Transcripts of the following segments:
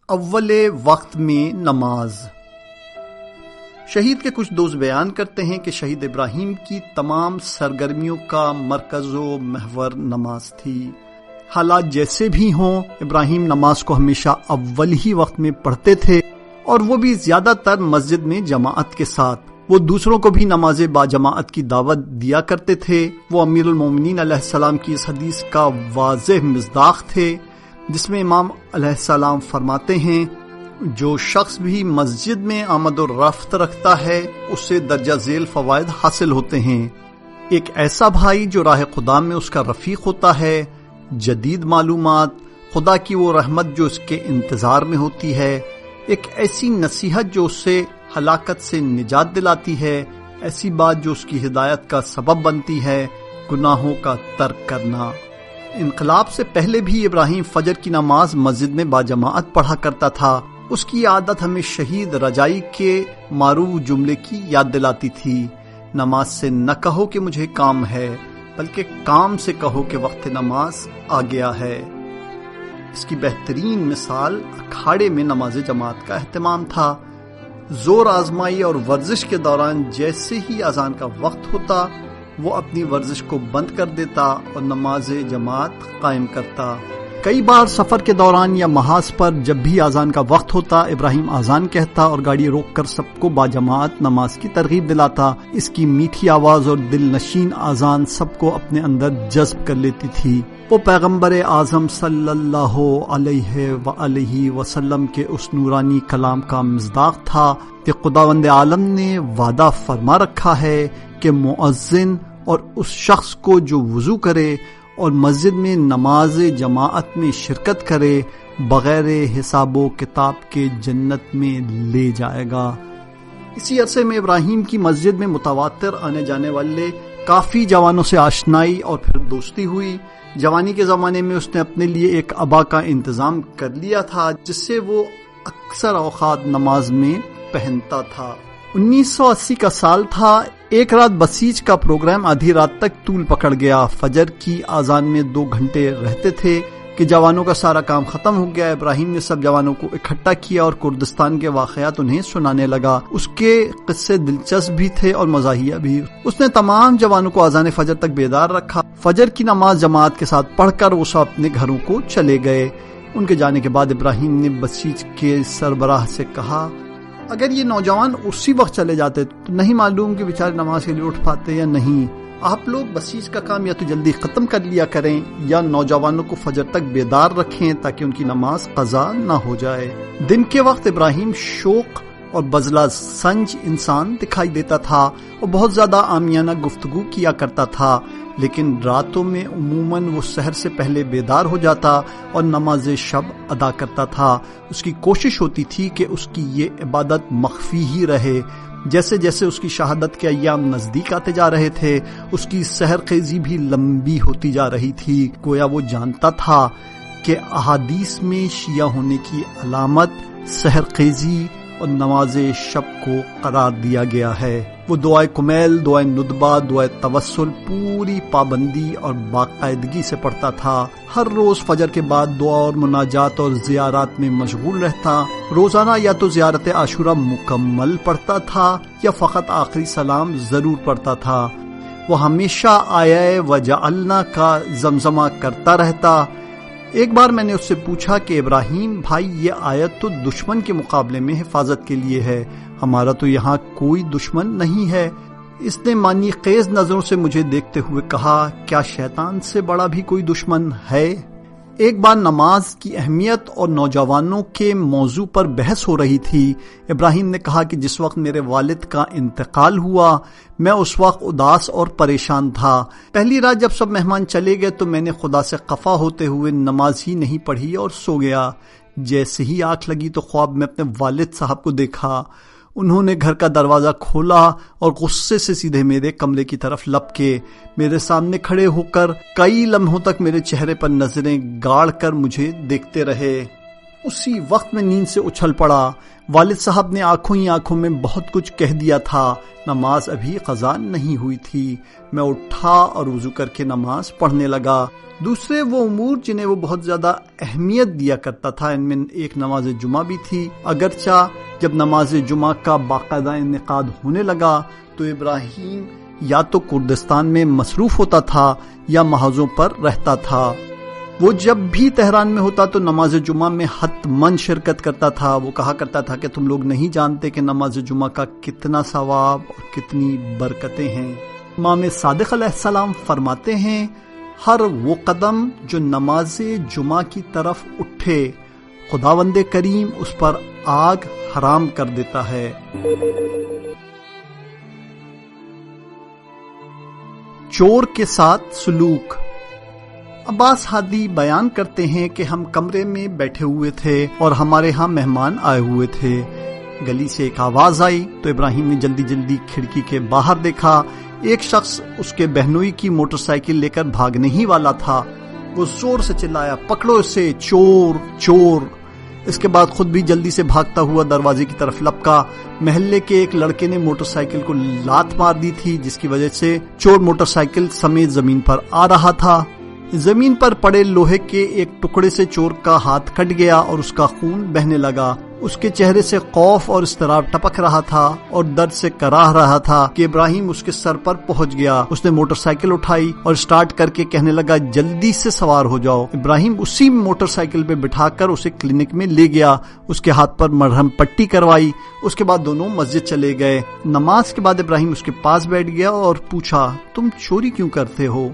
اول وقت میں نماز۔ شہید کے کچھ دوست بیان کرتے ہیں کہ شہید ابراہیم کی تمام سرگرمیوں کا مرکز و محور نماز تھی۔ حالات جیسے بھی ہوں، ابراہیم نماز کو ہمیشہ اول ہی وقت میں پڑھتے تھے، اور وہ بھی زیادہ تر مسجد میں جماعت کے ساتھ۔ وہ دوسروں کو بھی نماز با جماعت کی دعوت دیا کرتے تھے۔ وہ امیر المومنین علیہ السلام کی اس حدیث کا واضح مصداق تھے، جس میں امام علیہ السلام فرماتے ہیں، جو شخص بھی مسجد میں آمد و رفت رکھتا ہے اسے درجہ ذیل فوائد حاصل ہوتے ہیں۔ ایک ایسا بھائی جو راہ خدا میں اس کا رفیق ہوتا ہے، جدید معلومات، خدا کی وہ رحمت جو اس کے انتظار میں ہوتی ہے، ایک ایسی نصیحت جو اسے ہلاکت سے نجات دلاتی ہے، ایسی بات جو اس کی ہدایت کا سبب بنتی ہے، گناہوں کا ترک کرنا۔ انقلاب سے پہلے بھی ابراہیم فجر کی نماز مسجد میں باجماعت پڑھا کرتا تھا۔ اس کی عادت ہمیں شہید رجائی کے معروف جملے کی یاد دلاتی تھی، نماز سے نہ کہو کہ مجھے کام ہے، بلکہ کام سے کہو کہ وقت نماز آ گیا ہے۔ اس کی بہترین مثال اکھاڑے میں نماز جماعت کا اہتمام تھا۔ زور آزمائی اور ورزش کے دوران جیسے ہی اذان کا وقت ہوتا، وہ اپنی ورزش کو بند کر دیتا اور نماز جماعت قائم کرتا۔ کئی بار سفر کے دوران یا محاذ پر جب بھی اذان کا وقت ہوتا، ابراہیم اذان کہتا اور گاڑی روک کر سب کو باجماعت نماز کی ترغیب دلاتا۔ اس کی میٹھی آواز اور دل نشین اذان سب کو اپنے اندر جذب کر لیتی تھی۔ وہ پیغمبر اعظم صلی اللہ علیہ وآلہ وسلم کے اس نورانی کلام کا مصداق تھا کہ خداوند عالم نے وعدہ فرما رکھا ہے کہ مؤذن اور اس شخص کو جو وضو کرے اور مسجد میں نماز جماعت میں شرکت کرے، بغیر حساب و کتاب کے جنت میں لے جائے گا۔ اسی عرصے میں ابراہیم کی مسجد میں متواتر آنے جانے والے کافی جوانوں سے آشنائی اور پھر دوستی ہوئی۔ جوانی کے زمانے میں اس نے اپنے لیے ایک عبا کا انتظام کر لیا تھا، جس سے وہ اکثر اوقات نماز میں پہنتا تھا۔ 1980 کا سال تھا۔ ایک رات بسیج کا پروگرام آدھی رات تک طول پکڑ گیا۔ فجر کی اذان میں 2 گھنٹے رہتے تھے کہ جوانوں کا سارا کام ختم ہو گیا۔ ابراہیم نے سب جوانوں کو اکٹھا کیا اور کردستان کے واقعات انہیں سنانے لگا۔ اس کے قصے دلچسپ بھی تھے اور مزاحیہ بھی۔ اس نے تمام جوانوں کو اذان فجر تک بیدار رکھا۔ فجر کی نماز جماعت کے ساتھ پڑھ کر وہ سب اپنے گھروں کو چلے گئے۔ ان کے جانے کے بعد ابراہیم نے بسیج کے سربراہ سے کہا، اگر یہ نوجوان اسی وقت چلے جاتے تو نہیں معلوم کہ بیچارے نماز کے لیے اٹھ پاتے یا نہیں۔ آپ لوگ بسیج کا کام یا تو جلدی ختم کر لیا کریں یا نوجوانوں کو فجر تک بیدار رکھیں تاکہ ان کی نماز قضا نہ ہو جائے۔ دن کے وقت ابراہیم شوق اور بزلہ سنج انسان دکھائی دیتا تھا اور بہت زیادہ عامیانہ گفتگو کیا کرتا تھا، لیکن راتوں میں عموماً وہ سحر سے پہلے بیدار ہو جاتا اور نماز شب ادا کرتا تھا۔ اس کی کوشش ہوتی تھی کہ اس کی یہ عبادت مخفی ہی رہے۔ جیسے جیسے اس کی شہادت کے ایام نزدیک آتے جا رہے تھے، اس کی سحر خیزی بھی لمبی ہوتی جا رہی تھی۔ گویا وہ جانتا تھا کہ احادیث میں شیعہ ہونے کی علامت سحر خیزی اور نماز شب کو قرار دیا گیا ہے۔ وہ دعائے کمیل، دعائے ندبہ، دعائے توسل پوری پابندی اور باقاعدگی سے پڑھتا تھا۔ ہر روز فجر کے بعد دعا اور مناجات اور زیارات میں مشغول رہتا۔ روزانہ یا تو زیارت عاشورہ مکمل پڑھتا تھا یا فقط آخری سلام ضرور پڑھتا تھا۔ وہ ہمیشہ آیہ وجعلنا کا زمزمہ کرتا رہتا۔ ایک بار میں نے اس سے پوچھا کہ ابراہیم بھائی، یہ آیت تو دشمن کے مقابلے میں حفاظت کے لیے ہے، ہمارا تو یہاں کوئی دشمن نہیں ہے۔ اس نے معنی خیز نظروں سے مجھے دیکھتے ہوئے کہا، کیا شیطان سے بڑا بھی کوئی دشمن ہے؟ ایک بار نماز کی اہمیت اور نوجوانوں کے موضوع پر بحث ہو رہی تھی۔ ابراہیم نے کہا کہ جس وقت میرے والد کا انتقال ہوا، میں اس وقت اداس اور پریشان تھا۔ پہلی رات جب سب مہمان چلے گئے تو میں نے خدا سے خفا ہوتے ہوئے نماز ہی نہیں پڑھی اور سو گیا۔ جیسے ہی آنکھ لگی تو خواب میں اپنے والد صاحب کو دیکھا۔ انہوں نے گھر کا دروازہ کھولا اور غصے سے سیدھے میرے کمرے کی طرف لپکے۔ میرے سامنے کھڑے ہو کر کئی لمحوں تک میرے چہرے پر نظریں گاڑ کر مجھے دیکھتے رہے۔ اسی وقت میں نیند سے اچھل پڑا۔ والد صاحب نے آنکھوں ہی آنکھوں میں بہت کچھ کہہ دیا تھا۔ نماز ابھی قضا نہیں ہوئی تھی۔ میں اٹھا اور وضو کر کے نماز پڑھنے لگا۔ دوسرے وہ امور جنہیں وہ بہت زیادہ اہمیت دیا کرتا تھا، ان میں ایک نماز جمعہ بھی تھی۔ اگرچہ جب نماز جمعہ کا باقاعدہ انعقاد ہونے لگا تو ابراہیم یا تو کردستان میں مصروف ہوتا تھا یا محاذوں پر رہتا تھا۔ وہ جب بھی تہران میں ہوتا تو نماز جمعہ میں حتماً شرکت کرتا تھا۔ وہ کہا کرتا تھا کہ تم لوگ نہیں جانتے کہ نماز جمعہ کا کتنا ثواب اور کتنی برکتیں ہیں۔ امام صادق علیہ السلام فرماتے ہیں، ہر وہ قدم جو نماز جمعہ کی طرف اٹھے خداوند کریم اس پر آگ حرام کر دیتا ہے۔ چور کے ساتھ سلوک۔ عباس ہادی بیان کرتے ہیں کہ ہم کمرے میں بیٹھے ہوئے تھے اور ہمارے ہاں مہمان آئے ہوئے تھے۔ گلی سے ایک آواز آئی تو ابراہیم نے جلدی جلدی کھڑکی کے باہر دیکھا۔ ایک شخص اس کے بہنوئی کی موٹر سائیکل لے کر بھاگنے ہی والا تھا۔ وہ زور سے چلایا، پکڑو اسے، چور چور۔ اس کے بعد خود بھی جلدی سے بھاگتا ہوا دروازے کی طرف لپکا۔ محلے کے ایک لڑکے نے موٹر سائیکل کو لات مار دی تھی، جس کی وجہ سے چور موٹر سائیکل سمیت زمین پر آ رہا تھا۔ زمین پر پڑے لوہے کے ایک ٹکڑے سے چور کا ہاتھ کٹ گیا اور اس کا خون بہنے لگا۔ اس کے چہرے سے خوف اور اضطراب ٹپک رہا تھا اور درد سے کراہ رہا تھا کہ ابراہیم اس کے سر پر پہنچ گیا۔ اس نے موٹر سائیکل اٹھائی اور سٹارٹ کر کے کہنے لگا، جلدی سے سوار ہو جاؤ۔ ابراہیم اسی موٹر سائیکل پہ بٹھا کر اسے کلینک میں لے گیا۔ اس کے ہاتھ پر مرہم پٹی کروائی۔ اس کے بعد دونوں مسجد چلے گئے۔ نماز کے بعد ابراہیم اس کے پاس بیٹھ گیا اور پوچھا، تم چوری کیوں کرتے ہو؟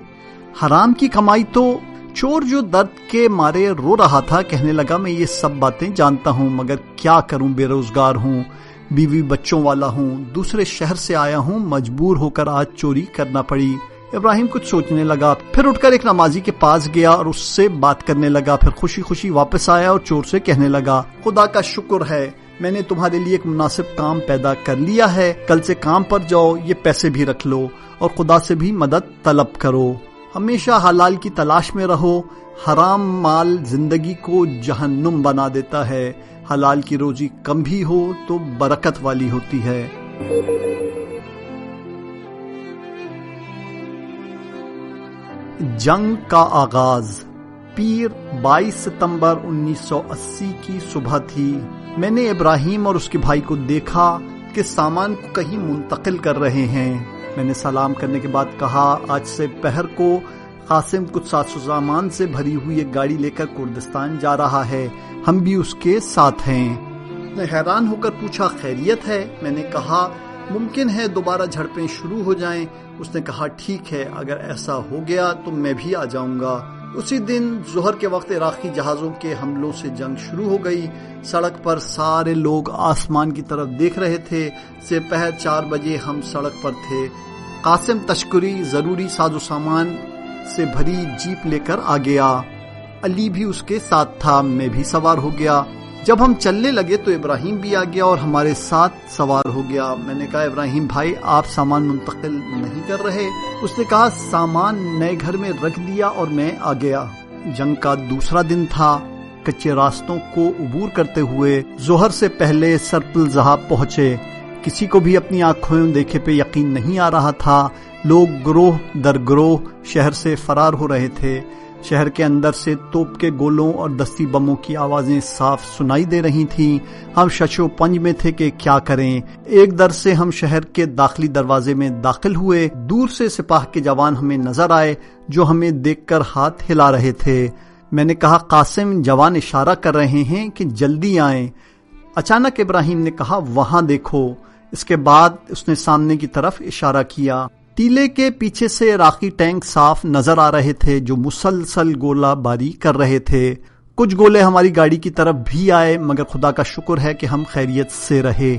حرام کی کمائی تو۔ چور جو درد کے مارے رو رہا تھا کہنے لگا، میں یہ سب باتیں جانتا ہوں مگر کیا کروں، بے روزگار ہوں، بیوی بچوں والا ہوں، دوسرے شہر سے آیا ہوں، مجبور ہو کر آج چوری کرنا پڑی۔ ابراہیم کچھ سوچنے لگا، پھر اٹھ کر ایک نمازی کے پاس گیا اور اس سے بات کرنے لگا۔ پھر خوشی خوشی واپس آیا اور چور سے کہنے لگا، خدا کا شکر ہے، میں نے تمہارے لیے ایک مناسب کام پیدا کر لیا ہے، کل سے کام پر جاؤ، یہ پیسے بھی رکھ لو اور خدا سے بھی مدد طلب کرو۔ ہمیشہ حلال کی تلاش میں رہو۔ حرام مال زندگی کو جہنم بنا دیتا ہے۔ حلال کی روزی کم بھی ہو تو برکت والی ہوتی ہے۔ جنگ کا آغاز۔ پیر 22 ستمبر 1980 کی صبح تھی۔ میں نے ابراہیم اور اس کے بھائی کو دیکھا کہ سامان کو کہیں منتقل کر رہے ہیں۔ میں نے سلام کرنے کے بعد کہا، آج سے پہر کو قاسم کچھ ساز و سامان سے بھری ہوئی ایک گاڑی لے کر کردستان جا رہا ہے، ہم بھی اس کے ساتھ ہیں۔ میں حیران ہو کر پوچھا، خیریت ہے؟ میں نے کہا، ممکن ہے دوبارہ جھڑپیں شروع ہو جائیں۔ اس نے کہا، ٹھیک ہے، اگر ایسا ہو گیا تو میں بھی آ جاؤں گا۔ اسی دن ظہر کے وقت عراقی جہازوں کے حملوں سے جنگ شروع ہو گئی۔ سڑک پر سارے لوگ آسمان کی طرف دیکھ رہے تھے۔ پہر 4 بجے ہم سڑک پر تھے۔ قاسم تشکری ضروری ساز و سامان سے بھری جیپ لے کر آ گیا۔ علی بھی اس کے ساتھ تھا، میں بھی سوار ہو گیا۔ جب ہم چلنے لگے تو ابراہیم بھی آ گیا اور ہمارے ساتھ سوار ہو گیا۔ میں نے کہا، ابراہیم بھائی، آپ سامان منتقل نہیں کر رہے؟ اس نے کہا، سامان نئے گھر میں رکھ دیا اور میں آ گیا۔ جنگ کا دوسرا دن تھا۔ کچے راستوں کو عبور کرتے ہوئے ظہر سے پہلے سرپل زہاب پہنچے۔ کسی کو بھی اپنی آنکھوں دیکھے پہ یقین نہیں آ رہا تھا۔ لوگ گروہ در گروہ شہر سے فرار ہو رہے تھے۔ شہر کے اندر سے توپ کے گولوں اور دستی بموں کی آوازیں صاف سنائی دے رہی تھیں۔ ہم شش و پنج میں تھے کہ کیا کریں۔ ایک در سے ہم شہر کے داخلی دروازے میں داخل ہوئے۔ دور سے سپاہ کے جوان ہمیں نظر آئے جو ہمیں دیکھ کر ہاتھ ہلا رہے تھے۔ میں نے کہا، قاسم، جوان اشارہ کر رہے ہیں کہ جلدی آئیں۔ اچانک ابراہیم نے کہا، وہاں دیکھو۔ اس کے بعد اس نے سامنے کی طرف اشارہ کیا۔ ٹیلے کے پیچھے سے عراقی ٹینک صاف نظر آ رہے تھے جو مسلسل گولہ باری کر رہے تھے۔ کچھ گولے ہماری گاڑی کی طرف بھی آئے مگر خدا کا شکر ہے کہ ہم خیریت سے رہے۔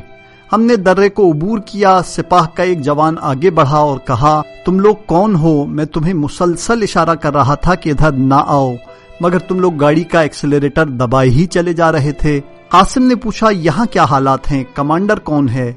ہم نے درے کو عبور کیا۔ سپاہ کا ایک جوان آگے بڑھا اور کہا، تم لوگ کون ہو؟ میں تمہیں مسلسل اشارہ کر رہا تھا کہ ادھر نہ آؤ مگر تم لوگ گاڑی کا ایکسلریٹر دبائے ہی چلے جا رہے تھے۔ قاسم نے پوچھا، یہاں کیا حالات ہیں؟ کمانڈر کون ہے؟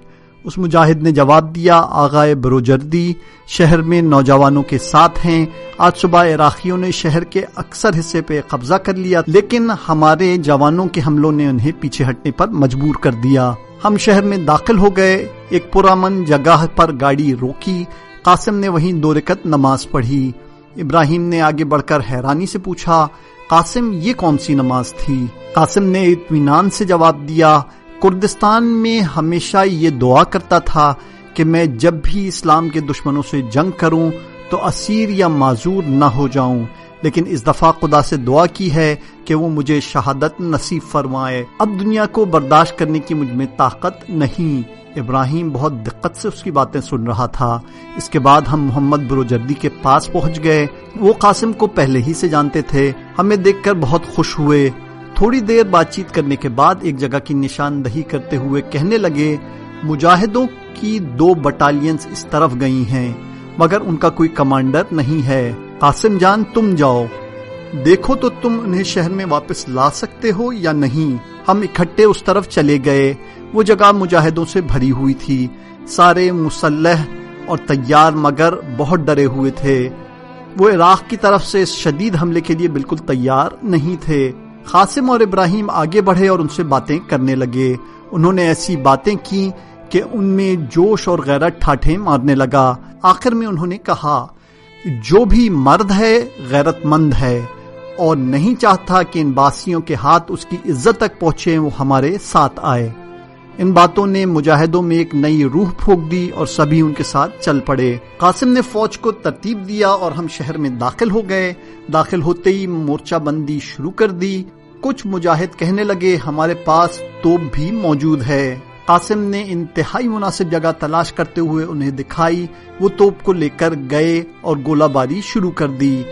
اس مجاہد نے جواب دیا، آغائے بروجردی شہر میں نوجوانوں کے ساتھ ہیں۔ آج صبح عراقیوں نے شہر کے اکثر حصے پہ قبضہ کر لیا، لیکن ہمارے جوانوں کے حملوں نے انہیں پیچھے ہٹنے پر مجبور کر دیا۔ ہم شہر میں داخل ہو گئے، ایک پرامن جگہ پر گاڑی روکی، قاسم نے وہیں 2 رکعت نماز پڑھی۔ ابراہیم نے آگے بڑھ کر حیرانی سے پوچھا، قاسم یہ کون سی نماز تھی؟ قاسم نے اطمینان سے جواب دیا، کردستان میں ہمیشہ یہ دعا کرتا تھا کہ میں جب بھی اسلام کے دشمنوں سے جنگ کروں تو اسیر یا معذور نہ ہو جاؤں، لیکن اس دفعہ خدا سے دعا کی ہے کہ وہ مجھے شہادت نصیب فرمائے، اب دنیا کو برداشت کرنے کی مجھ میں طاقت نہیں۔ ابراہیم بہت دقت سے اس کی باتیں سن رہا تھا۔ اس کے بعد ہم محمد بروجردی کے پاس پہنچ گئے۔ وہ قاسم کو پہلے ہی سے جانتے تھے، ہمیں دیکھ کر بہت خوش ہوئے۔ تھوڑی دیر بات چیت کرنے کے بعد ایک جگہ کی نشاندہی کرتے ہوئے کہنے لگے، مجاہدوں کی 2 بٹالینز اس طرف گئی ہیں، مگر ان کا کوئی کمانڈر نہیں ہے۔ قاسم جان تم جاؤ، دیکھو تو تم انہیں شہر میں واپس لا سکتے ہو یا نہیں۔ ہم اکٹھے اس طرف چلے گئے۔ وہ جگہ مجاہدوں سے بھری ہوئی تھی، سارے مسلح اور تیار مگر بہت ڈرے ہوئے تھے۔ وہ عراق کی طرف سے اس شدید حملے کے لیے بالکل تیار نہیں تھے۔ قاسم اور ابراہیم آگے بڑھے اور ان سے باتیں کرنے لگے۔ انہوں نے ایسی باتیں کی کہ ان میں جوش اور غیرت ٹھاٹھیں مارنے لگا۔ آخر میں انہوں نے کہا، جو بھی مرد ہے غیرت مند ہے اور نہیں چاہتا کہ ان باسیوں کے ہاتھ اس کی عزت تک پہنچے، وہ ہمارے ساتھ آئے۔ ان باتوں نے مجاہدوں میں ایک نئی روح پھونک دی اور سبھی ان کے ساتھ چل پڑے۔ قاسم نے فوج کو ترتیب دیا اور ہم شہر میں داخل ہو گئے۔ داخل ہوتے ہی مورچہ بندی شروع کر دی۔ کچھ مجاہد کہنے لگے، ہمارے پاس توپ بھی موجود ہے۔ قاسم نے انتہائی مناسب جگہ تلاش کرتے ہوئے انہیں دکھائی۔ وہ توپ کو لے کر گئے اور گولہ باری شروع کر دی۔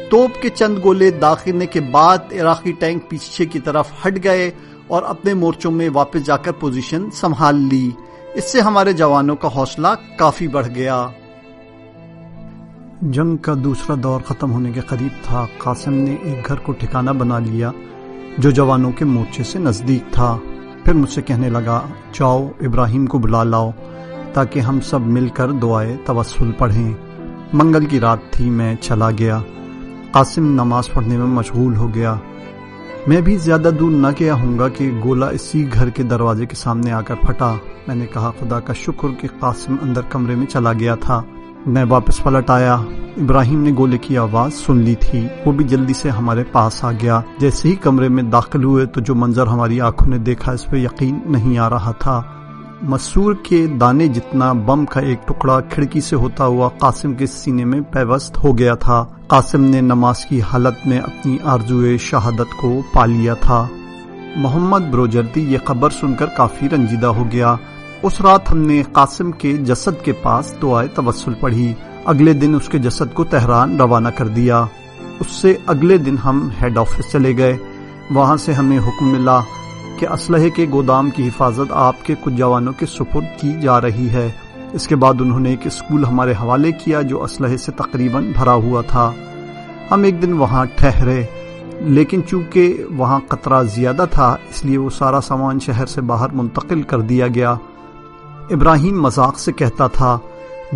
توپ کے چند گولے داخلنے کے بعد عراقی ٹینک پیچھے کی طرف ہٹ گئے اور اپنے مورچوں میں واپس جا کر پوزیشن سنبھال لی۔ اس سے ہمارے جوانوں کا حوصلہ کافی بڑھ گیا۔ جنگ کا دوسرا دور ختم ہونے کے قریب تھا۔ قاسم نے ایک گھر کو ٹھکانہ بنا لیا جو جوانوں کے مورچے سے نزدیک تھا۔ پھر مجھ سے کہنے لگا، جاؤ ابراہیم کو بلا لاؤ تاکہ ہم سب مل کر دعائے توسل پڑھیں۔ منگل کی رات تھی، میں چلا گیا۔ قاسم نماز پڑھنے میں مشغول ہو گیا۔ میں بھی زیادہ دور نہ گیا ہوں گا کہ گولہ اسی گھر کے دروازے کے سامنے آ کر پھٹا۔ میں نے کہا، خدا کا شکر کہ قاسم اندر کمرے میں چلا گیا تھا۔ میں واپس پلٹ آیا۔ ابراہیم نے گولے کی آواز سن لی تھی، وہ بھی جلدی سے ہمارے پاس آ گیا۔ جیسے ہی کمرے میں داخل ہوئے تو جو منظر ہماری آنکھوں نے دیکھا اس پہ یقین نہیں آ رہا تھا۔ مسور کے دانے جتنا بم کا ایک ٹکڑا کھڑکی سے ہوتا ہوا قاسم کے سینے میں پیوست ہو گیا تھا۔ قاسم نے نماز کی حالت میں اپنی آرزوئے شہادت کو پا لیا تھا۔ محمد بروجردی یہ خبر سن کر کافی رنجیدہ ہو گیا۔ اس رات ہم نے قاسم کے جسد کے پاس دعائے توسل پڑھی۔ اگلے دن اس کے جسد کو تہران روانہ کر دیا۔ اس سے اگلے دن ہم ہیڈ آفس چلے گئے۔ وہاں سے ہمیں حکم ملا کہ اسلحے کے گودام کی حفاظت آپ کے کچھ جوانوں کے سپرد کی جا رہی ہے۔ اس کے بعد انہوں نے ایک اسکول ہمارے حوالے کیا جو اسلحے سے تقریباً بھرا ہوا تھا۔ ہم ایک دن وہاں ٹھہرے، لیکن چونکہ وہاں خطرہ زیادہ تھا اس لیے وہ سارا سامان شہر سے باہر منتقل کر دیا گیا۔ ابراہیم مذاق سے کہتا تھا،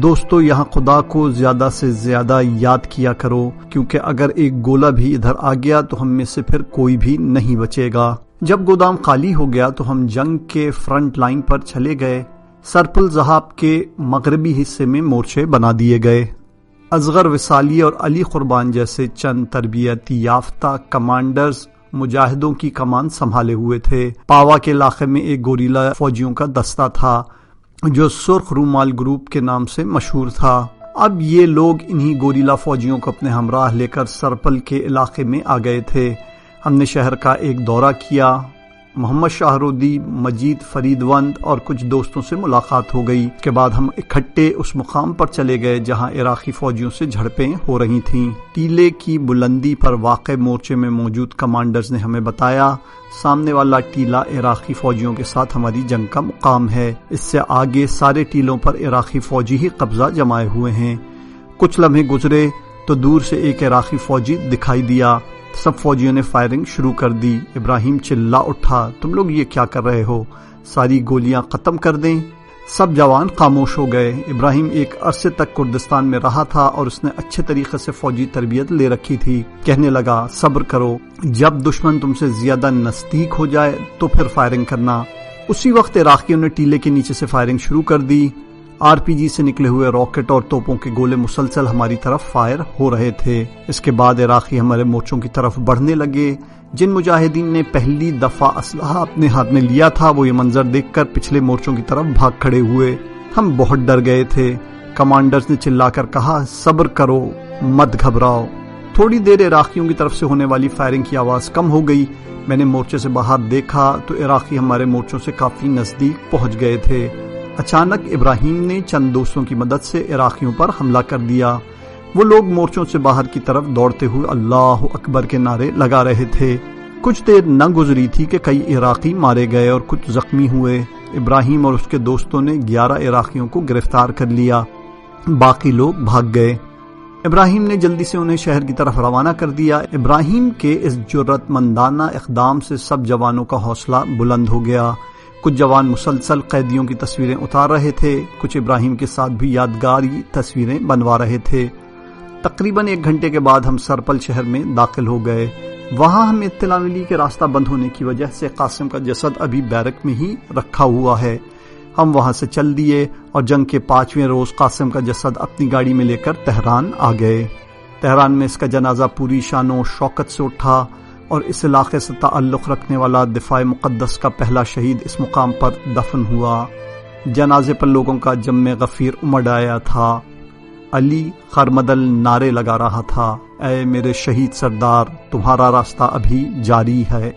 دوستو یہاں خدا کو زیادہ سے زیادہ یاد کیا کرو، کیونکہ اگر ایک گولہ بھی ادھر آ گیا تو ہم میں سے پھر کوئی بھی نہیں بچے گا۔ جب گودام خالی ہو گیا تو ہم جنگ کے فرنٹ لائن پر چلے گئے۔ سرپل ذہاب کے مغربی حصے میں مورچے بنا دیے گئے۔ اصغر وصالی اور علی قربان جیسے چند تربیتی یافتہ کمانڈرز مجاہدوں کی کمان سنبھالے ہوئے تھے۔ پاوا کے علاقے میں ایک گوریلا فوجیوں کا دستہ تھا جو سرخ رومال گروپ کے نام سے مشہور تھا۔ اب یہ لوگ انہی گوریلا فوجیوں کو اپنے ہمراہ لے کر سرپل کے علاقے میں آ گئے تھے۔ ہم نے شہر کا ایک دورہ کیا۔ محمد شاہرودی، مجید فریدوند اور کچھ دوستوں سے ملاقات ہو گئی۔ اس کے بعد ہم اکٹھے اس مقام پر چلے گئے جہاں عراقی فوجیوں سے جھڑپیں ہو رہی تھیں۔ ٹیلے کی بلندی پر واقع مورچے میں موجود کمانڈرز نے ہمیں بتایا، سامنے والا ٹیلا عراقی فوجیوں کے ساتھ ہماری جنگ کا مقام ہے۔ اس سے آگے سارے ٹیلوں پر عراقی فوجی ہی قبضہ جمائے ہوئے ہیں۔ کچھ لمحے گزرے تو دور سے ایک عراقی فوجی دکھائی دیا۔ سب فوجیوں نے فائرنگ شروع کر دی۔ ابراہیم چلا اٹھا، تم لوگ یہ کیا کر رہے ہو؟ ساری گولیاں ختم کر دیں؟ سب جوان خاموش ہو گئے۔ ابراہیم ایک عرصے تک کردستان میں رہا تھا اور اس نے اچھے طریقے سے فوجی تربیت لے رکھی تھی۔ کہنے لگا صبر کرو، جب دشمن تم سے زیادہ نزدیک ہو جائے تو پھر فائرنگ کرنا۔ اسی وقت عراقیوں نے ٹیلے کے نیچے سے فائرنگ شروع کر دی۔ RPG سے نکلے ہوئے راکٹ اور توپوں کے گولے مسلسل ہماری طرف فائر ہو رہے تھے۔ اس کے بعد عراقی ہمارے مورچوں کی طرف بڑھنے لگے۔ جن مجاہدین نے پہلی دفعہ اسلحہ اپنے ہاتھ میں لیا تھا وہ یہ منظر دیکھ کر پچھلے مورچوں کی طرف بھاگ کھڑے ہوئے۔ ہم بہت ڈر گئے تھے۔ کمانڈرز نے چلا کر کہا صبر کرو، مت گھبراؤ۔ تھوڑی دیر عراقیوں کی طرف سے ہونے والی فائرنگ کی آواز کم ہو گئی۔ میں نے مورچے سے باہر دیکھا تو عراقی ہمارے مورچوں سے کافی نزدیک پہنچ گئے تھے۔ اچانک ابراہیم نے چند دوستوں کی مدد سے عراقیوں پر حملہ کر دیا۔ وہ لوگ مورچوں سے باہر کی طرف دوڑتے ہوئے اللہ اکبر کے نعرے لگا رہے تھے۔ کچھ دیر نہ گزری تھی کہ کئی عراقی مارے گئے اور کچھ زخمی ہوئے۔ ابراہیم اور اس کے دوستوں نے 11 عراقیوں کو گرفتار کر لیا، باقی لوگ بھاگ گئے۔ ابراہیم نے جلدی سے انہیں شہر کی طرف روانہ کر دیا۔ ابراہیم کے اس جرأت مندانہ اقدام سے سب جوانوں کا حوصلہ بلند ہو گیا۔ کچھ جوان مسلسل قیدیوں کی تصویریں اتار رہے تھے، کچھ ابراہیم کے ساتھ بھی یادگاری تصویریں بنوا رہے تھے۔ تقریباً 1 گھنٹے کے بعد ہم سرپل شہر میں داخل ہو گئے۔ وہاں ہمیں اطلاع ملی کہ راستہ بند ہونے کی وجہ سے قاسم کا جسد ابھی بیرک میں ہی رکھا ہوا ہے۔ ہم وہاں سے چل دیے اور جنگ کے 5ویں روز قاسم کا جسد اپنی گاڑی میں لے کر تہران آ گئے۔ تہران میں اس کا جنازہ پوری شان و شوکت سے اٹھا اور اس علاقے سے تعلق رکھنے والا دفاع مقدس کا پہلا شہید اس مقام پر دفن ہوا۔ جنازے پر لوگوں کا جم غفیر امڑ آیا تھا۔ علی خرمدل نعرے لگا رہا تھا، اے میرے شہید سردار، تمہارا راستہ ابھی جاری ہے۔